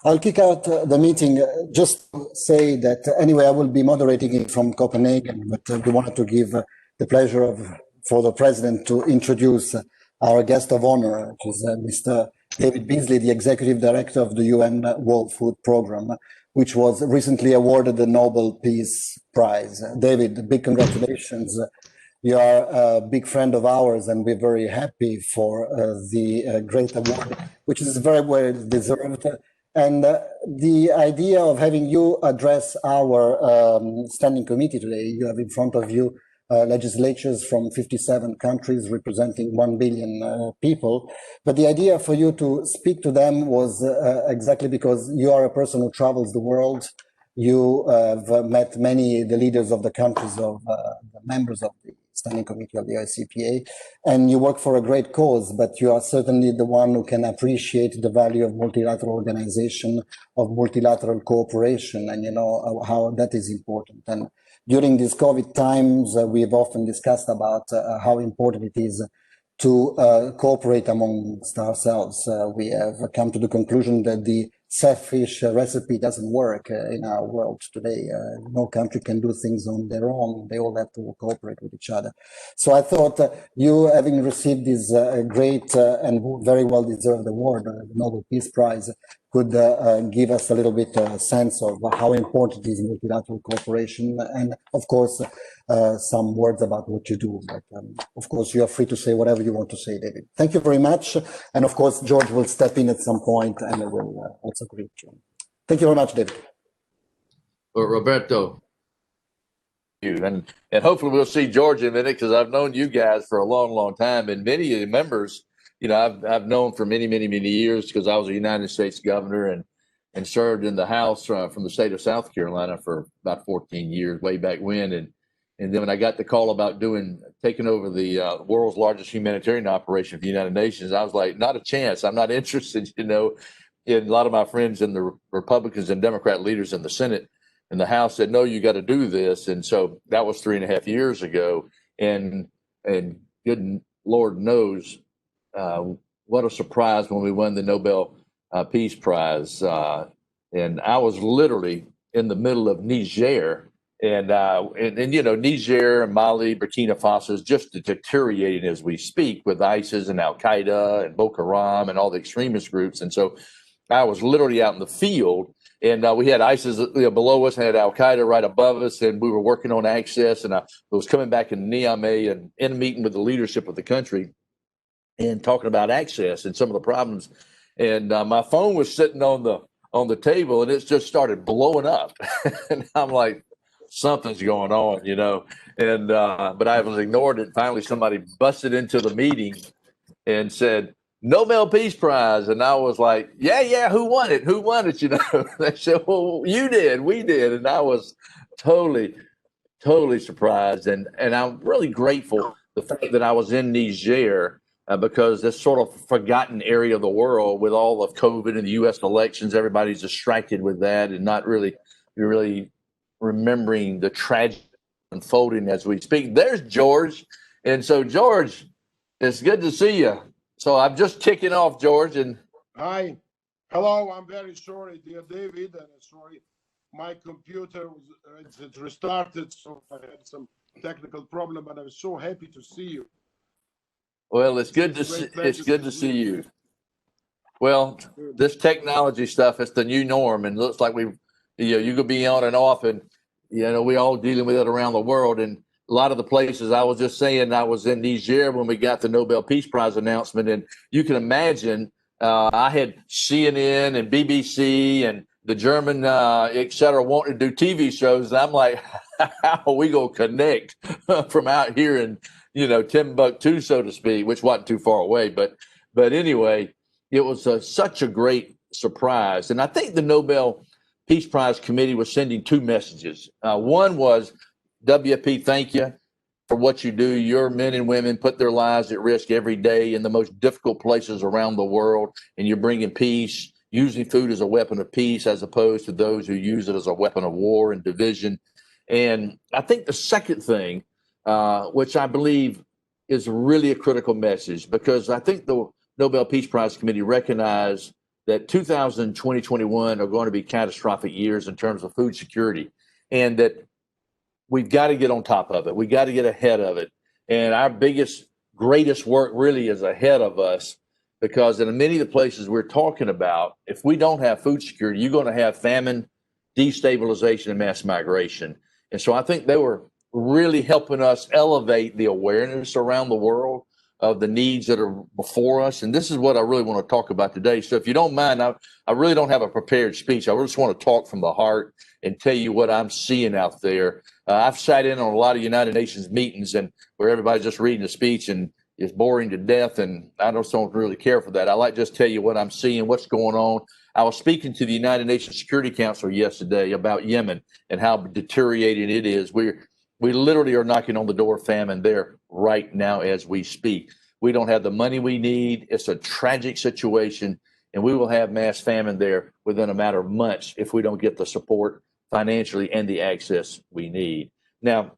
I'll kick out the meeting. Just to say that anyway, I will be moderating it from Copenhagen, but we wanted to give the pleasure for the president to introduce our guest of honor, which is Mr. David Beasley, the executive director of the UN World Food Programme, which was recently awarded the Nobel Peace Prize. David, big congratulations. You are a big friend of ours, and we're very happy for the great award, which is very well deserved. And the idea of having you address our standing committee today, you have in front of you legislatures from 57 countries representing 1 billion people. But the idea for you to speak to them was exactly because you are a person who travels the world. You have met the leaders of the countries of the members of the Standing Committee of the OSCE, and you work for a great cause, but you are certainly the one who can appreciate the value of multilateral organization, of multilateral cooperation, and you know how that is important. And during these COVID times, we've often discussed about how important it is to cooperate amongst ourselves. We have come to the conclusion that the selfish recipe doesn't work in our world today. No country can do things on their own. They all have to cooperate with each other. So I thought you, having received this great and very well-deserved award, the Nobel Peace Prize, could give us a little bit sense of how important is multilateral cooperation, and of course some words about what you do. But of course you are free to say whatever you want to say, David. Thank you very much, and of course George will step in at some point and will also greet you. Thank you very much, David. Well, Roberto, and hopefully we'll see George in a minute, because I've known you guys for a long time, and many of the members, you know, I've known for many years, because I was a United States governor and served in the House from the state of South Carolina for about 14 years, way back when. And then when I got the call about taking over the world's largest humanitarian operation for the United Nations, I was like, not a chance. I'm not interested, you know. And a lot of my friends and the Republicans and Democrat leaders in the Senate and the House said, no, you got to do this. And so that was 3.5 years ago. And good Lord knows, what a surprise when we won the Nobel Peace Prize. And I was literally in the middle of Niger, and you know, Niger and Mali, Burkina Faso is just deteriorating as we speak, with ISIS and Al Qaeda and Boko Haram and all the extremist groups. And so I was literally out in the field, and we had ISIS below us, and had Al Qaeda right above us, and we were working on access. And I was coming back in Niamey and in a meeting with the leadership of the country, and talking about access and some of the problems. And my phone was sitting on the table, and it just started blowing up. And I'm like, something's going on, you know. And but I was ignored it. Finally, somebody busted into the meeting and said, Nobel Peace Prize. And I was like, yeah, who won it? Who won it? You know, they said, well, you did, we did. And I was totally surprised. And I'm really grateful the fact that I was in Niger, because this sort of forgotten area of the world with all of COVID and the U.S. elections. Everybody's distracted with that and not really remembering the tragedy unfolding as we speak. There's George. And so, George, it's good to see you. So I'm just kicking off, George. And hi. Hello. I'm very sorry, dear David. And sorry, my computer it restarted, so I had some technical problem, but I was so happy to see you. Well, it's good to see you. Well, this technology stuff is the new norm, and looks like you could be on and off, and you know, we all dealing with it around the world. And a lot of the places, I was just saying, I was in Niger when we got the Nobel Peace Prize announcement, and you can imagine I had CNN and BBC and the German, et cetera, wanting to do TV shows. And I'm like, how are we gonna connect from out here in, you know, Timbuktu, so to speak, which wasn't too far away. But anyway, it was such a great surprise. And I think the Nobel Peace Prize Committee was sending two messages. One was, WFP, thank you for what you do. Your men and women put their lives at risk every day in the most difficult places around the world, and you're bringing peace, using food as a weapon of peace, as opposed to those who use it as a weapon of war and division. And I think the second thing, which I believe is really a critical message, because I think the Nobel Peace Prize Committee recognized that 2020, 21 are going to be catastrophic years in terms of food security, and that we've got to get on top of it. We got to get ahead of it. And our greatest work really is ahead of us, because in many of the places we're talking about, if we don't have food security, you're going to have famine, destabilization, and mass migration. And so I think they were really helping us elevate the awareness around the world of the needs that are before us. And this is what I really want to talk about today. So if you don't mind, I really don't have a prepared speech. I just want to talk from the heart and tell you what I'm seeing out there. I've sat in on a lot of United Nations meetings and where everybody's just reading a speech and it's boring to death. And I don't really care for that. I like just tell you what I'm seeing, what's going on. I was speaking to the United Nations Security Council yesterday about Yemen and how deteriorating it is. We literally are knocking on the door of famine there right now as we speak. We don't have the money we need. It's a tragic situation, and we will have mass famine there within a matter of months if we don't get the support financially and the access we need. Now,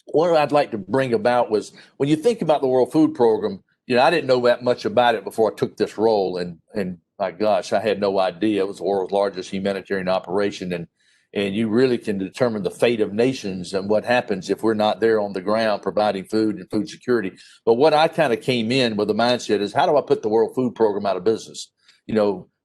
what I'd like to bring about was, when you think about the World Food Program, I didn't know that much about it before I took this role, and my gosh, I had no idea. It was the world's largest humanitarian operation, and you really can determine the fate of nations and what happens if we're not there on the ground providing food and food security. But what I kind of came in with the mindset is, how do I put the World Food Program out of business?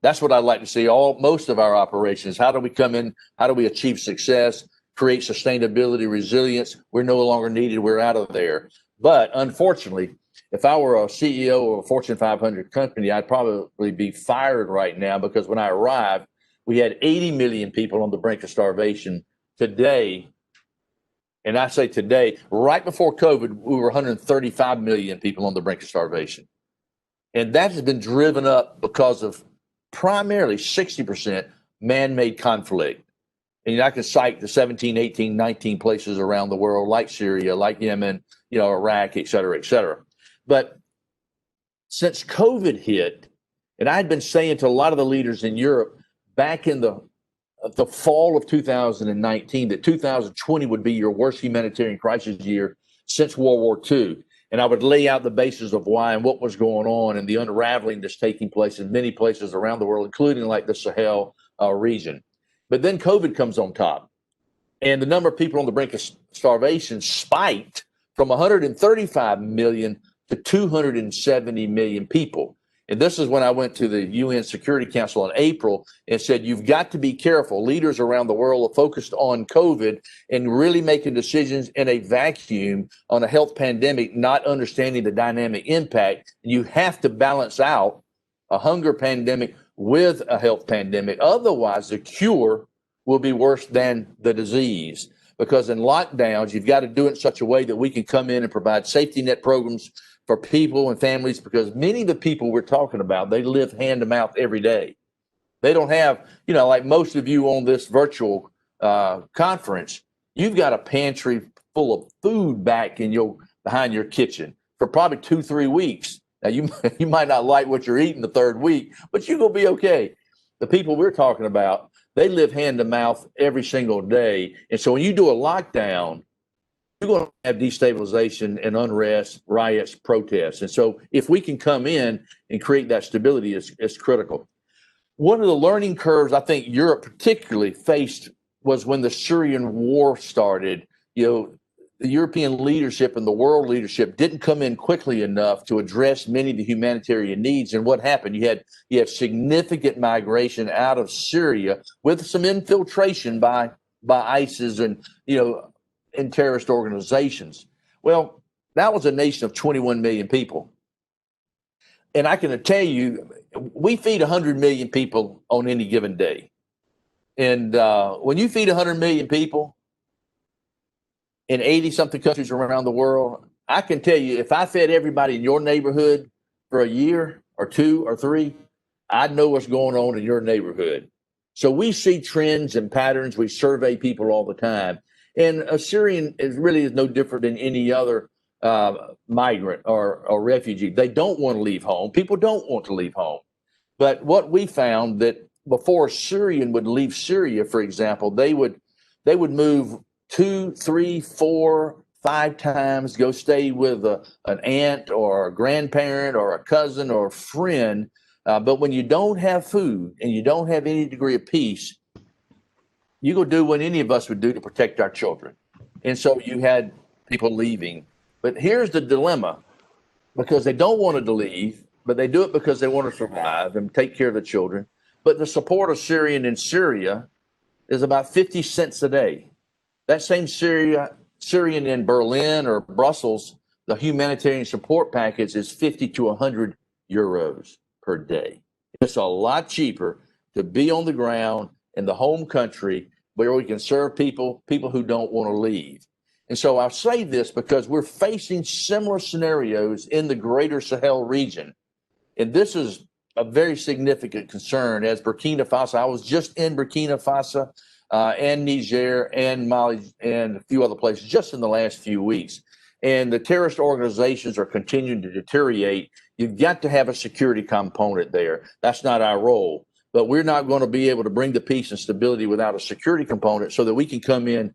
That's what I'd like to see most of our operations. How do we come in? How do we achieve success, create sustainability, resilience? We're no longer needed. We're out of there. But unfortunately, if I were a CEO of a Fortune 500 company, I'd probably be fired right now, because when I arrived, we had 80 million people on the brink of starvation. Today, and I say today, right before COVID, we were 135 million people on the brink of starvation. And that has been driven up because of primarily 60% man-made conflict. And I can cite the 17, 18, 19 places around the world, like Syria, like Yemen, Iraq, et cetera, et cetera. But since COVID hit, and I had been saying to a lot of the leaders in Europe back in the fall of 2019 that 2020 would be your worst humanitarian crisis year since World War II. And I would lay out the basis of why and what was going on and the unraveling that's taking place in many places around the world, including like the Sahel region. But then COVID comes on top, and the number of people on the brink of starvation spiked from 135 million to 270 million people. And this is when I went to the UN Security Council in April and said, you've got to be careful. Leaders around the world are focused on COVID and really making decisions in a vacuum on a health pandemic, not understanding the dynamic impact. You have to balance out a hunger pandemic with a health pandemic. Otherwise, the cure will be worse than the disease. Because in lockdowns, you've got to do it in such a way that we can come in and provide safety net programs for people and families, because many of the people we're talking about, they live hand to mouth every day. They don't have, like most of you on this virtual conference, you've got a pantry full of food back in behind your kitchen for probably 2-3 weeks. Now, you might not like what you're eating the third week, but you're going to be okay. The people we're talking about, they live hand to mouth every single day. And so when you do a lockdown, you're going to have destabilization and unrest, riots, protests. And so if we can come in and create that stability, is critical. One of the learning curves I think Europe particularly faced was when the Syrian war started. The European leadership and the world leadership didn't come in quickly enough to address many of the humanitarian needs. And what happened? You had significant migration out of Syria with some infiltration by ISIS and in terrorist organizations. Well, that was a nation of 21 million people. And I can tell you, we feed 100 million people on any given day. And when you feed 100 million people in 80-something countries around the world, I can tell you, if I fed everybody in your neighborhood for a year or 2 or 3, I'd know what's going on in your neighborhood. So we see trends and patterns. We survey people all the time. And a Syrian is no different than any other migrant or refugee. They don't want to leave home. People don't want to leave home. But what we found, that before a Syrian would leave Syria, for example, they would move 2, 3, 4, 5 times, go stay with an aunt or a grandparent or a cousin or a friend But when you don't have food and you don't have any degree of peace, you go do what any of us would do to protect our children. And so you had people leaving. But here's the dilemma, because they don't want to leave, but they do it because they want to survive and take care of the children. But the support of Syrian in Syria is about 50 cents a day. That same Syrian in Berlin or Brussels, the humanitarian support package is 50 to 100 euros per day. It's a lot cheaper to be on the ground in the home country where we can serve people who don't want to leave. And so I say this because we're facing similar scenarios in the greater Sahel region. And this is a very significant concern. As Burkina Faso, I was just in Burkina Faso and Niger and Mali and a few other places just in the last few weeks. And the terrorist organizations are continuing to deteriorate. You've got to have a security component there. That's not our role. But we're not going to be able to bring the peace and stability without a security component so that we can come in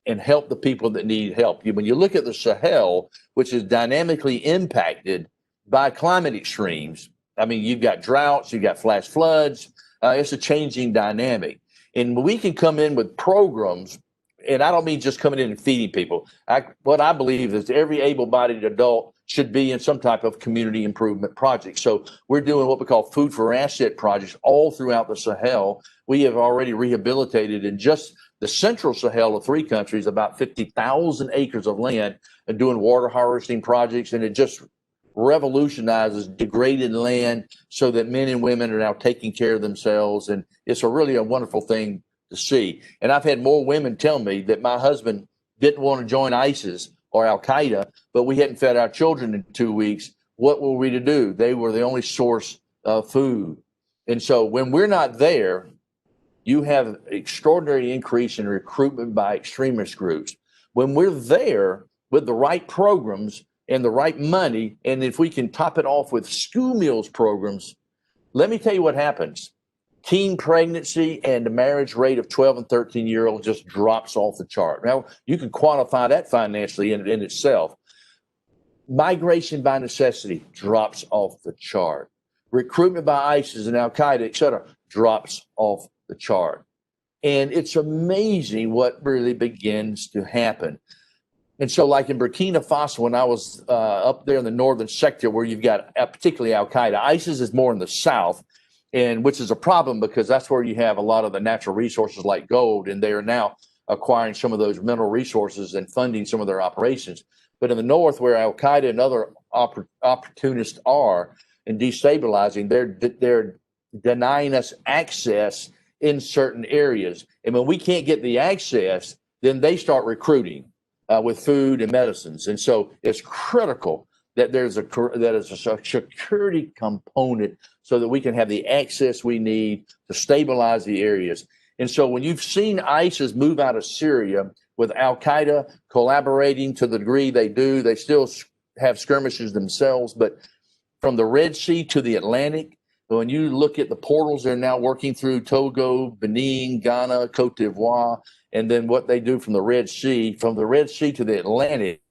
and help the people that need help. When you look at the Sahel, which is dynamically impacted by climate extremes, I mean, you've got droughts, you've got flash floods. It's a changing dynamic. And we can come in with programs, and I don't mean just coming in and feeding people. What I believe is every able-bodied adult should be in some type of community improvement project. So we're doing what we call food for asset projects all throughout the Sahel. We have already rehabilitated in just the central Sahel of 3 countries about 50,000 acres of land and doing water harvesting projects, and it just revolutionizes degraded land so that men and women are now taking care of themselves. And it's really a wonderful thing to see. And I've had more women tell me that my husband didn't want to join ISIS or Al-Qaeda, but we hadn't fed our children in 2 weeks. What were we to do? They were the only source of food. And so when we're not there, you have an extraordinary increase in recruitment by extremist groups. When we're there with the right programs and the right money, and if we can top it off with school meals programs, let me tell you what happens. Teen pregnancy and the marriage rate of 12 and 13-year-olds just drops off the chart. Now, you can quantify that financially in itself. Migration by necessity drops off the chart. Recruitment by ISIS and Al-Qaeda, et cetera, drops off the chart. And it's amazing what really begins to happen. And so like in Burkina Faso, when I was up there in the northern sector where you've got particularly Al-Qaeda, ISIS is more in the south, and which is a problem because that's where you have a lot of the natural resources like gold, and they are now acquiring some of those mineral resources and funding some of their operations. But in the north, where Al-Qaeda and other opportunists are and destabilizing, they're denying us access in certain areas. And when we can't get the access, then they start recruiting with food and medicines. And so it's critical that there's a security component so that we can have the access we need to stabilize the areas. And so when you've seen ISIS move out of Syria with Al-Qaeda collaborating to the degree they do, they still have skirmishes themselves, but from the Red Sea to the Atlantic, when you look at the portals, they're now working through Togo, Benin, Ghana, Cote d'Ivoire, and then what they do from the Red Sea to the Atlantic.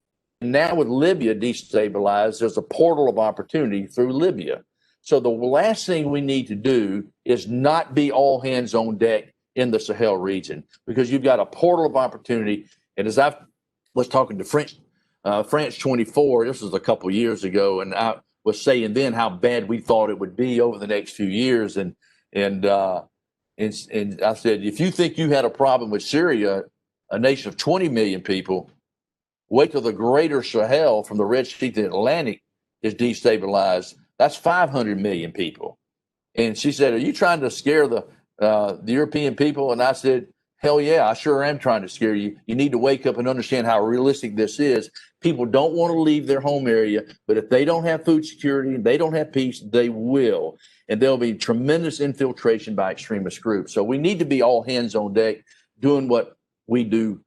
And now with Libya destabilized, there's a portal of opportunity through Libya. So the last thing we need to do is not be all hands on deck in the Sahel region, because you've got a portal of opportunity. And as I was talking to France 24, this was a couple of years ago, and I was saying then how bad we thought it would be over the next few years. And I said, if you think you had a problem with Syria, a nation of 20 million people, wait till the greater Sahel from the Red Sea to the Atlantic is destabilized. That's 500 million people. And she said, are you trying to scare the European people? And I said, hell yeah, I sure am trying to scare you. You need to wake up and understand how realistic this is. People don't want to leave their home area, but if they don't have food security and they don't have peace, they will. And there'll be tremendous infiltration by extremist groups. So we need to be all hands on deck doing what we do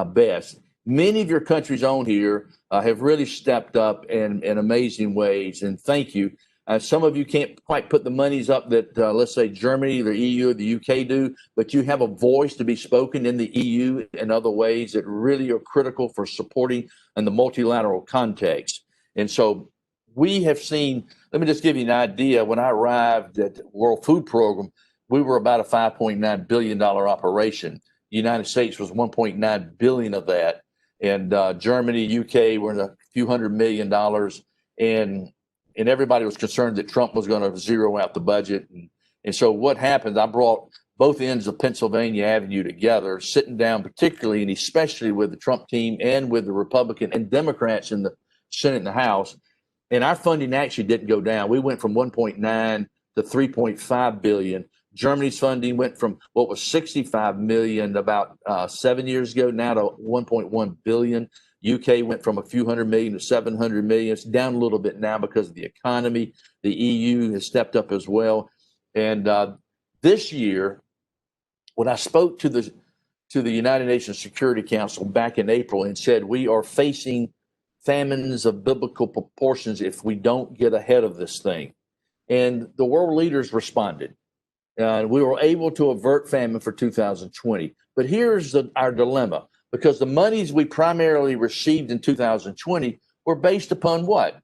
best. Many of your countries on here have really stepped up in amazing ways, and thank you. Some of you can't quite put the monies up that, let's say, Germany, the EU, or the UK do, but you have a voice to be spoken in the EU and other ways that really are critical for supporting in the multilateral context. And so we have seen, let me just give you an idea. When I arrived at the World Food Program, we were about a $5.9 billion operation. The United States was 1.9 billion of that. And Germany, UK were in a few $100 million. And everybody was concerned that Trump was going to zero out the budget. And so what happened, I brought both ends of Pennsylvania Avenue together, sitting down particularly and especially with the Trump team and with the Republican and Democrats in the Senate and the House. And our funding actually didn't go down. We went from 1.9 to 3.5 billion. Germany's funding went from what was 65 million about 7 years ago now to 1.1 billion. UK went from a few hundred million to 700 million. It's down a little bit now because of the economy. The EU has stepped up as well. And this year, when I spoke to the United Nations Security Council back in April and said we are facing famines of biblical proportions if we don't get ahead of this thing, and the world leaders responded. We were able to avert famine for 2020. But here's our dilemma, because the monies we primarily received in 2020 were based upon what?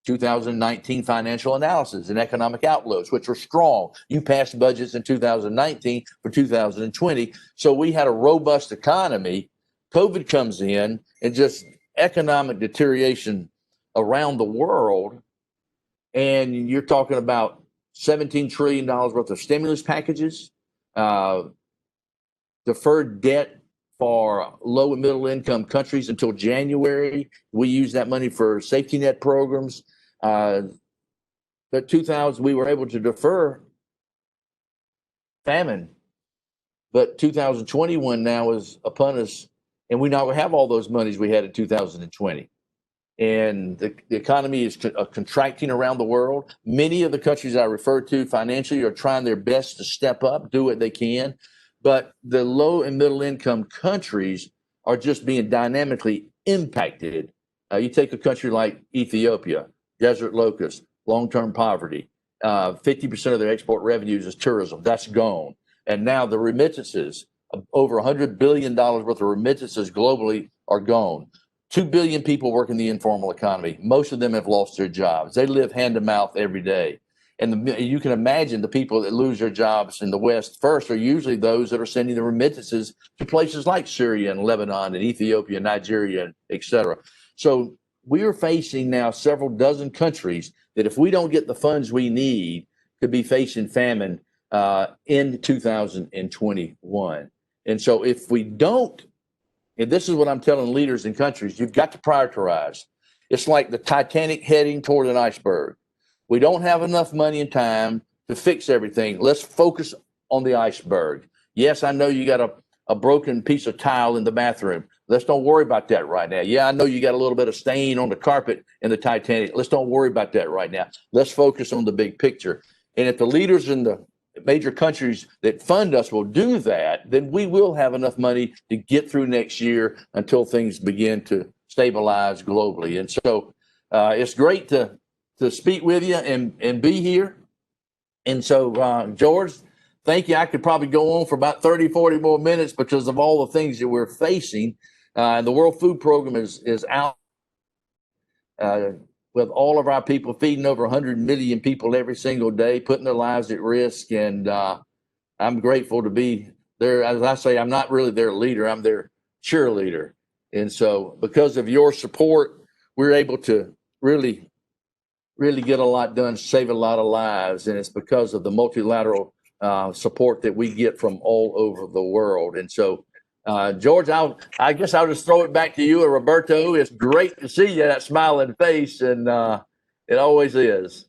2019 financial analysis and economic outlooks, which were strong. You passed budgets in 2019 for 2020. So we had a robust economy. COVID comes in and just economic deterioration around the world. And you're talking about $17 trillion worth of stimulus packages, deferred debt for low and middle income countries until January. We use that money for safety net programs. But 2000, we were able to defer famine, but 2021 now is upon us, and we now have all those monies we had in 2020. And the economy is contracting around the world. Many of the countries I referred to financially are trying their best to step up, do what they can. But the low and middle income countries are just being dynamically impacted. You take a country like Ethiopia, desert locust, long-term poverty. 50% of their export revenues is tourism. That's gone. And now the remittances, over $100 billion worth of remittances globally are gone. 2 billion people work in the informal economy. Most of them have lost their jobs. They live hand to mouth every day. And you can imagine the people that lose their jobs in the West first are usually those that are sending the remittances to places like Syria and Lebanon and Ethiopia, Nigeria, et cetera. So we are facing now several dozen countries that if we don't get the funds we need could be facing famine in 2021. And so if we don't, and this is what I'm telling leaders in countries, you've got to prioritize. It's like the Titanic heading toward an iceberg. We don't have enough money and time to fix everything. Let's focus on the iceberg. Yes, I know you got a broken piece of tile in the bathroom. Let's don't worry about that right now. Yeah, I know you got a little bit of stain on the carpet in the Titanic. Let's don't worry about that right now. Let's focus on the big picture. And if the leaders in the major countries that fund us will do that, then we will have enough money to get through next year until things begin to stabilize globally. And so it's great to speak with you and be here. And so, George, thank you. I could probably go on for about 30, 40 more minutes because of all the things that we're facing. The World Food Program is out with all of our people, feeding over 100 million people every single day, putting their lives at risk. And I'm grateful to be there. As I say, I'm not really their leader, I'm their cheerleader. And so because of your support, we're able to really get a lot done, save a lot of lives. And it's because of the multilateral support that we get from all over the world. And so, George, I guess I'll just throw it back to you and Roberto. It's great to see you, that smiling face, and it always is.